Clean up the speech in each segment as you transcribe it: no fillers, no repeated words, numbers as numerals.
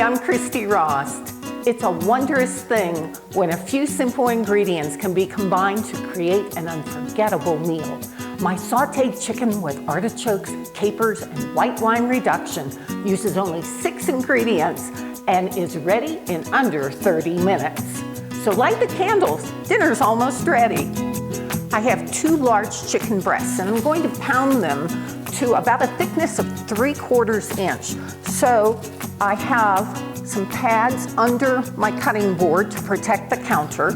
I'm Christy Rost. It's a wondrous thing when a few simple ingredients can be combined to create an unforgettable meal. My sautéed chicken with artichokes, capers, and white wine reduction uses only 6 ingredients and is ready in under 30 minutes. So light the candles, dinner's almost ready. I have 2 large chicken breasts and I'm going to pound them to about a thickness of 3/4 inch. So I have some pads under my cutting board to protect the counter,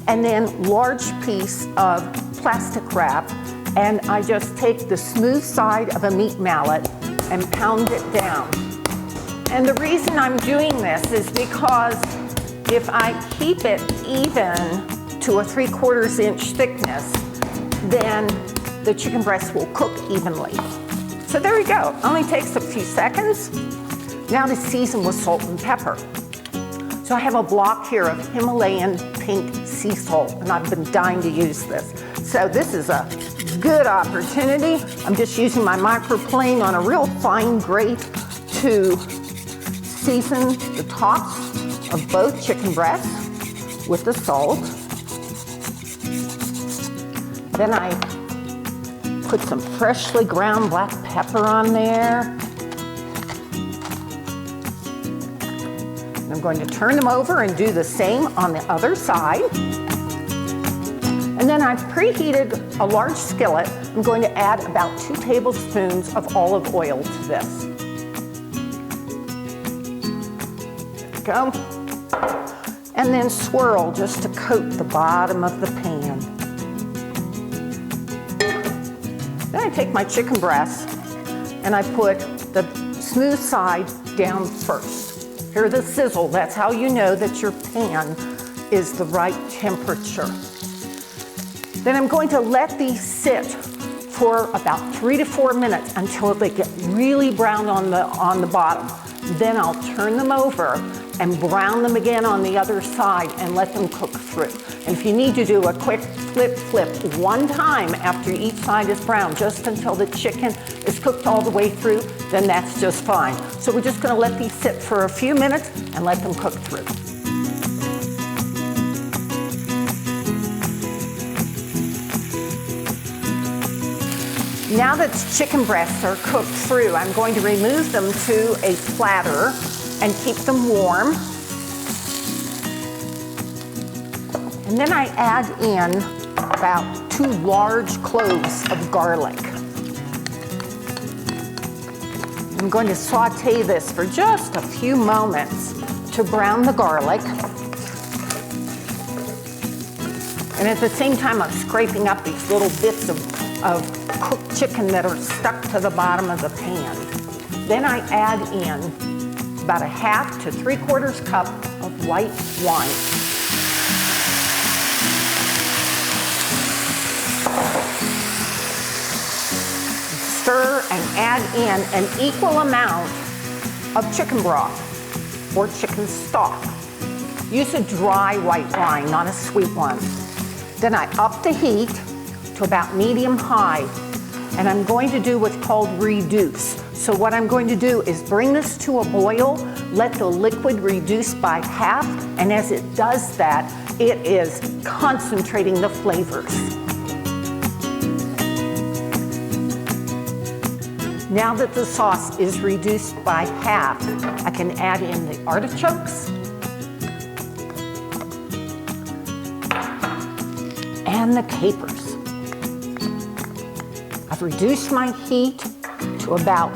and then large piece of plastic wrap, and I just take the smooth side of a meat mallet and pound it down. And the reason I'm doing this is because if I keep it even to a 3/4 inch thickness, then the chicken breast will cook evenly. So there we go, only takes a few seconds. Now to season with salt and pepper. So I have a block here of Himalayan pink sea salt, and I've been dying to use this. So this is a good opportunity. I'm just using my microplane on a real fine grate to season the tops of both chicken breasts with the salt. Then I put some freshly ground black pepper on there. I'm going to turn them over and do the same on the other side. And then I've preheated a large skillet. I'm going to add about 2 tablespoons of olive oil to this. There we go. And then swirl just to coat the bottom of the pan. Then I take my chicken breast and I put the smooth side down first. Hear the sizzle, that's how you know that your pan is the right temperature. Then I'm going to let these sit for about 3 to 4 minutes until they get really brown on the bottom. Then I'll turn them over and brown them again on the other side and let them cook through. And if you need to do a quick flip one time after each side is brown, just until the chicken is cooked all the way through, then that's just fine. So we're just gonna let these sit for a few minutes and let them cook through. Now that chicken breasts are cooked through, I'm going to remove them to a platter and keep them warm. And then I add in about 2 large cloves of garlic. I'm going to sauté this for just a few moments to brown the garlic. And at the same time, I'm scraping up these little bits of cooked chicken that are stuck to the bottom of the pan. Then I add in about a 1/2 to 3/4 cup of white wine. Stir and add in an equal amount of chicken broth or chicken stock. Use a dry white wine, not a sweet one. Then I up the heat to about medium-high, and I'm going to do what's called reduce. So what I'm going to do is bring this to a boil, let the liquid reduce by half, and as it does that, it is concentrating the flavors. Now that the sauce is reduced by half, I can add in the artichokes and the capers. I've reduced my heat to about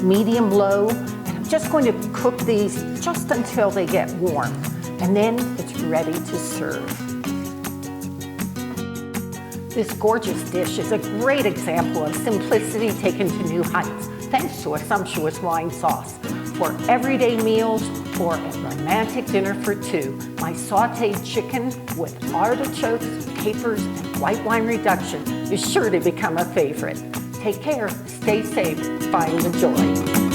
medium-low, and I'm just going to cook these just until they get warm, and then it's ready to serve. This gorgeous dish is a great example of simplicity taken to new heights, thanks to a sumptuous wine sauce. For everyday meals or a romantic dinner for 2, my sautéed chicken with artichokes, capers, and white wine reduction is sure to become a favorite. Take care, stay safe, find the joy.